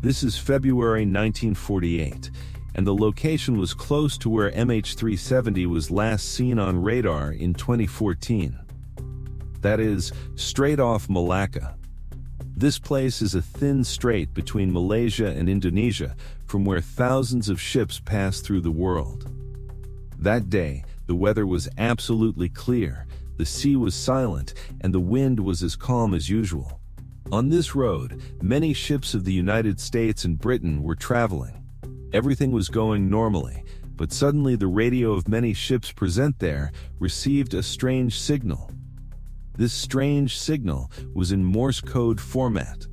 This is February 1948, and the location was close to where MH370 was last seen on radar in 2014. That is, straight off Malacca. This place is a thin strait between Malaysia and Indonesia, from where thousands of ships pass through the world. That day, the weather was absolutely clear, the sea was silent, and the wind was as calm as usual. On this road, many ships of the United States and Britain were traveling. Everything was going normally, but suddenly the radio of many ships present there received a strange signal. This strange signal was in Morse code format.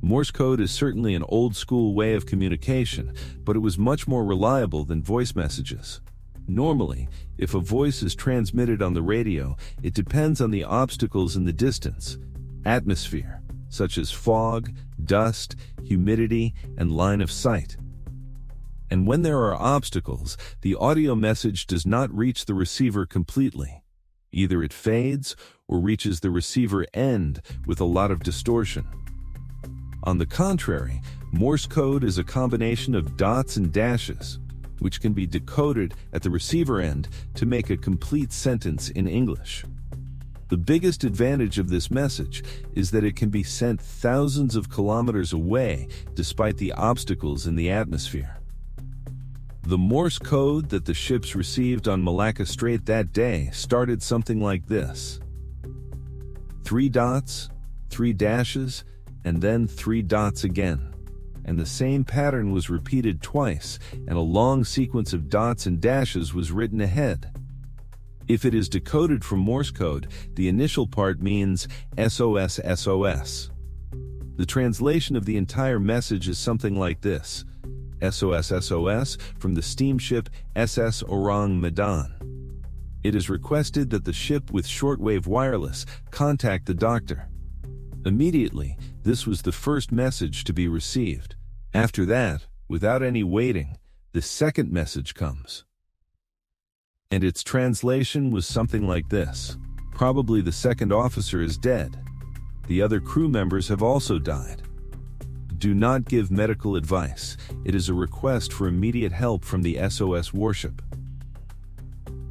Morse code is certainly an old-school way of communication, but it was much more reliable than voice messages. Normally, if a voice is transmitted on the radio, it depends on the obstacles in the distance, atmosphere, such as fog, dust, humidity, and line of sight. And when there are obstacles, the audio message does not reach the receiver completely. Either it fades or reaches the receiver end with a lot of distortion. On the contrary, Morse code is a combination of dots and dashes, which can be decoded at the receiver end to make a complete sentence in English. The biggest advantage of this message is that it can be sent thousands of kilometers away despite the obstacles in the atmosphere. The Morse code that the ships received on Malacca Strait that day started something like this: 3 dots, 3 dashes, and then 3 dots again. And the same pattern was repeated twice, and a long sequence of dots and dashes was written ahead. If it is decoded from Morse code, the initial part means SOS SOS. The translation of the entire message is something like this: SOS SOS from the steamship SS Ourang Medan. It is requested that the ship with shortwave wireless contact the doctor. Immediately, this was the first message to be received. After that, without any waiting, the second message comes. And its translation was something like this: probably the second officer is dead. The other crew members have also died. Do not give medical advice. It is a request for immediate help from the SOS warship.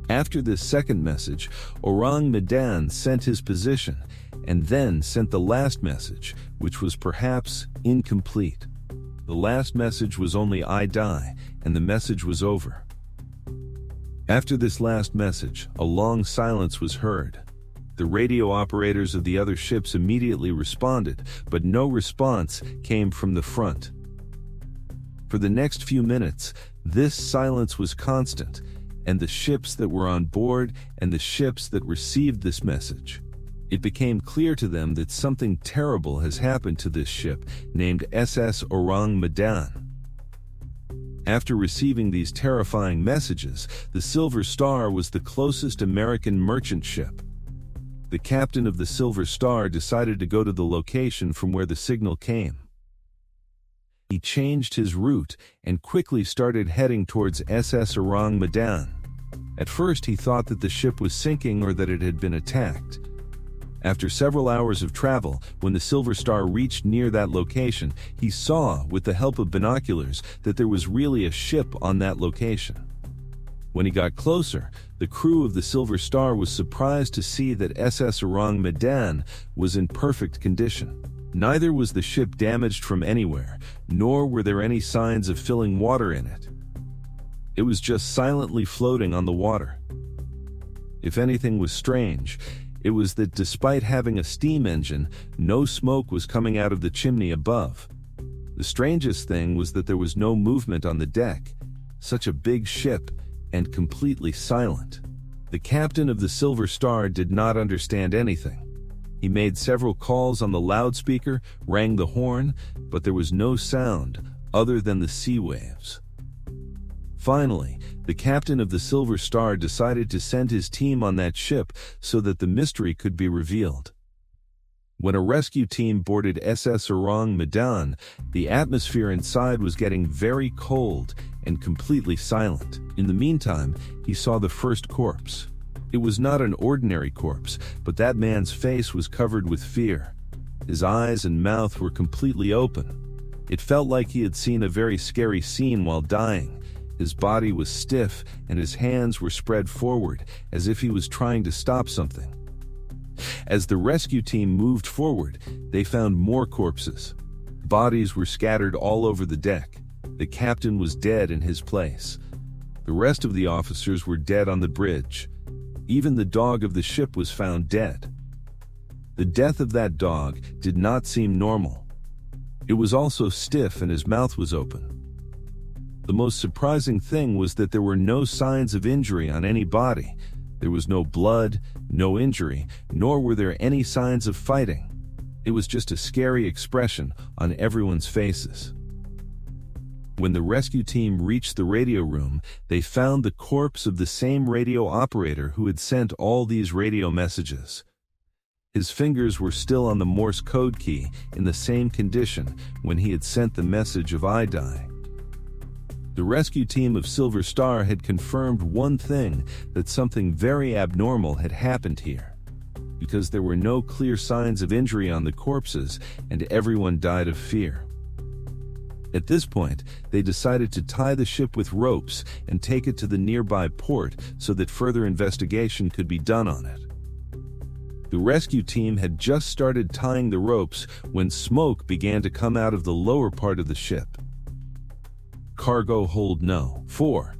After this second message, Ourang Medan sent his position, and then sent the last message, which was perhaps incomplete. The last message was only "I die," and the message was over. After this last message, a long silence was heard. The radio operators of the other ships immediately responded, but no response came from the front. For the next few minutes, this silence was constant, and the ships that were on board and the ships that received this message, it became clear to them that something terrible has happened to this ship named SS Ourang Medan. After receiving these terrifying messages, the Silver Star was the closest American merchant ship. The captain of the Silver Star decided to go to the location from where the signal came. He changed his route and quickly started heading towards SS Ourang Medan. At first he thought that the ship was sinking or that it had been attacked. After several hours of travel, when the Silver Star reached near that location, he saw, with the help of binoculars, that there was really a ship on that location. When he got closer, the crew of the Silver Star was surprised to see that SS Ourang Medan was in perfect condition. Neither was the ship damaged from anywhere, nor were there any signs of filling water in it. It was just silently floating on the water. If anything was strange, it was that despite having a steam engine, no smoke was coming out of the chimney above. The strangest thing was that there was no movement on the deck. Such a big ship, and completely silent. The captain of the Silver Star did not understand anything. He made several calls on the loudspeaker, rang the horn, but there was no sound other than the sea waves. Finally, the captain of the Silver Star decided to send his team on that ship so that the mystery could be revealed. When a rescue team boarded SS Ourang Medan, the atmosphere inside was getting very cold and completely silent. In the meantime, he saw the first corpse. It was not an ordinary corpse, but that man's face was covered with fear. His eyes and mouth were completely open. It felt like he had seen a very scary scene while dying. His body was stiff and his hands were spread forward, as if he was trying to stop something. As the rescue team moved forward, they found more corpses. Bodies were scattered all over the deck. The captain was dead in his place. The rest of the officers were dead on the bridge. Even the dog of the ship was found dead. The death of that dog did not seem normal. It was also stiff and his mouth was open. The most surprising thing was that there were no signs of injury on any body. There was no blood, no injury, nor were there any signs of fighting. It was just a scary expression on everyone's faces. When the rescue team reached the radio room, they found the corpse of the same radio operator who had sent all these radio messages. His fingers were still on the Morse code key in the same condition when he had sent the message of "I die." The rescue team of Silver Star had confirmed one thing, that something very abnormal had happened here. Because there were no clear signs of injury on the corpses and everyone died of fear. At this point, they decided to tie the ship with ropes and take it to the nearby port so that further investigation could be done on it. The rescue team had just started tying the ropes when smoke began to come out of the lower part of the ship. Cargo hold no. 4.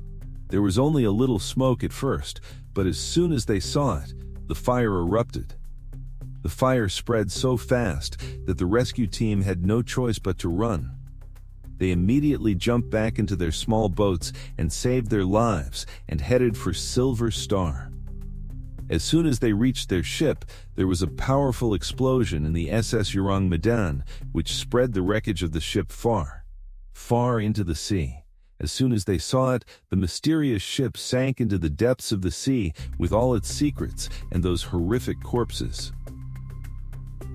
There was only a little smoke at first, but as soon as they saw it, the fire erupted. The fire spread so fast that the rescue team had no choice but to run. They immediately jumped back into their small boats and saved their lives and headed for Silver Star. As soon as they reached their ship, there was a powerful explosion in the SS Ourang Medan, which spread the wreckage of the ship far, far into the sea. As soon as they saw it, the mysterious ship sank into the depths of the sea with all its secrets and those horrific corpses.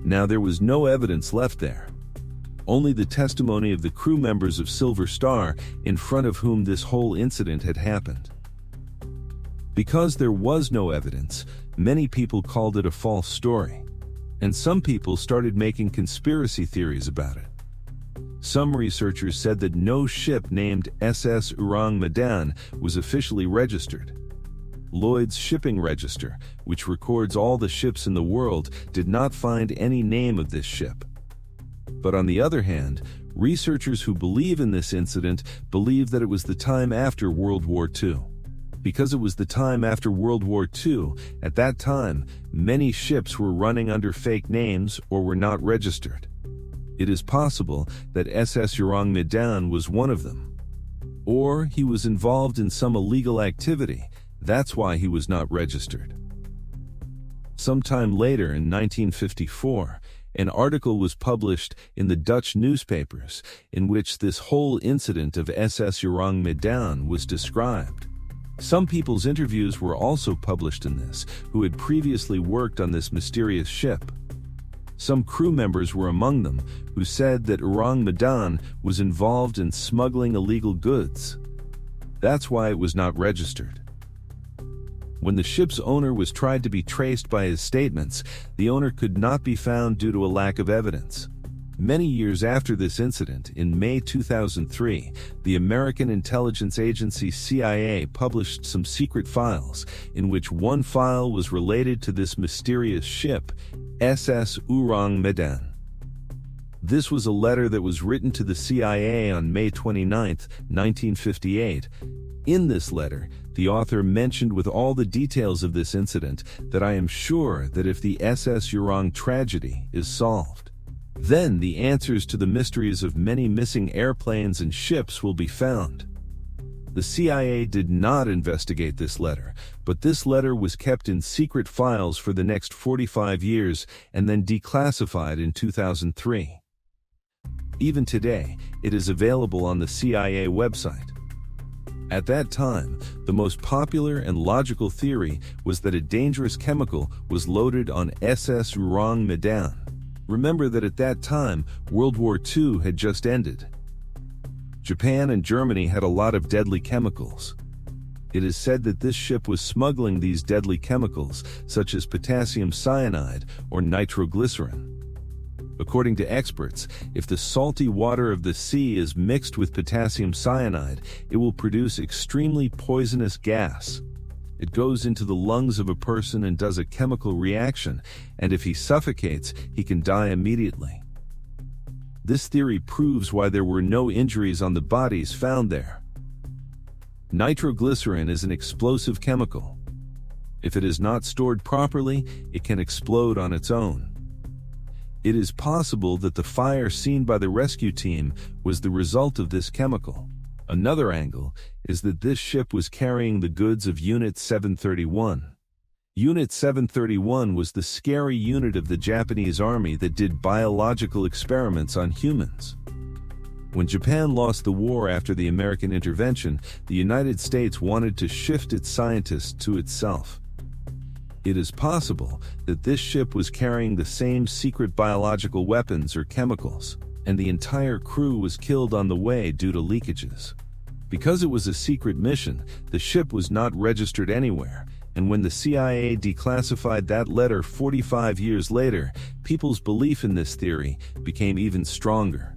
Now there was no evidence left there. Only the testimony of the crew members of Silver Star, in front of whom this whole incident had happened. Because there was no evidence, many people called it a false story, and some people started making conspiracy theories about it. Some researchers said that no ship named SS Ourang Medan was officially registered. Lloyd's shipping register, which records all the ships in the world, did not find any name of this ship. But on the other hand, researchers who believe in this incident believe that it was the time after World War II. Because it was the time after World War II, at that time, many ships were running under fake names or were not registered. It is possible that SS Ourang Medan was one of them. Or he was involved in some illegal activity, that's why he was not registered. Sometime later in 1954, an article was published in the Dutch newspapers in which this whole incident of SS Ourang Medan was described. Some people's interviews were also published in this, who had previously worked on this mysterious ship. Some crew members were among them who said that Ourang Medan was involved in smuggling illegal goods. That's why it was not registered. When the ship's owner was tried to be traced by his statements, the owner could not be found due to a lack of evidence. Many years after this incident, in May 2003, the American intelligence agency CIA published some secret files, in which one file was related to this mysterious ship, SS Ourang Medan. This was a letter that was written to the CIA on May 29, 1958. In this letter, the author mentioned with all the details of this incident that I am sure that if the SS Ourang tragedy is solved, then the answers to the mysteries of many missing airplanes and ships will be found. The CIA did not investigate this letter, but this letter was kept in secret files for the next 45 years and then declassified in 2003. Even today, it is available on the CIA website. At that time, the most popular and logical theory was that a dangerous chemical was loaded on SS Ourang Medan. Remember that at that time, World War II had just ended. Japan and Germany had a lot of deadly chemicals. It is said that this ship was smuggling these deadly chemicals, such as potassium cyanide or nitroglycerin. According to experts, if the salty water of the sea is mixed with potassium cyanide, it will produce extremely poisonous gas. It goes into the lungs of a person and does a chemical reaction, and if he suffocates, he can die immediately. This theory proves why there were no injuries on the bodies found there. Nitroglycerin is an explosive chemical. If it is not stored properly, it can explode on its own. It is possible that the fire seen by the rescue team was the result of this chemical. Another angle is that this ship was carrying the goods of Unit 731. Unit 731 was the scary unit of the Japanese army that did biological experiments on humans. When Japan lost the war after the American intervention, the United States wanted to shift its scientists to itself. It is possible that this ship was carrying the same secret biological weapons or chemicals, and the entire crew was killed on the way due to leakages. Because it was a secret mission, the ship was not registered anywhere, and when the CIA declassified that letter 45 years later, people's belief in this theory became even stronger.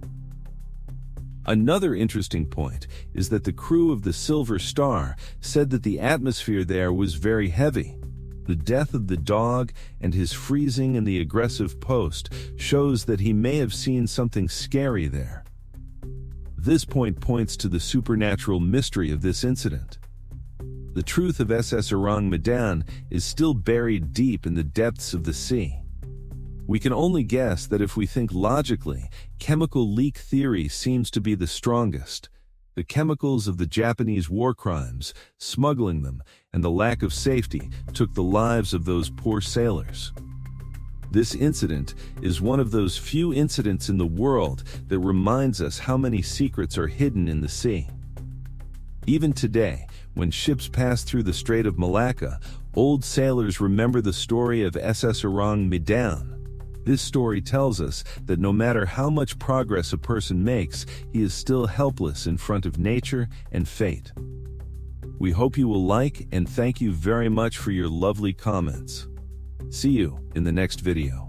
Another interesting point is that the crew of the Silver Star said that the atmosphere there was very heavy. The death of the dog and his freezing in the aggressive post shows that he may have seen something scary there. This point points to the supernatural mystery of this incident. The truth of SS Ourang Medan is still buried deep in the depths of the sea. We can only guess that if we think logically, chemical leak theory seems to be the strongest. The chemicals of the Japanese war crimes, smuggling them, and the lack of safety took the lives of those poor sailors. This incident is one of those few incidents in the world that reminds us how many secrets are hidden in the sea. Even today, when ships pass through the Strait of Malacca, old sailors remember the story of SS Ourang Medan. This story tells us that no matter how much progress a person makes, he is still helpless in front of nature and fate. We hope you will like and thank you very much for your lovely comments. See you in the next video.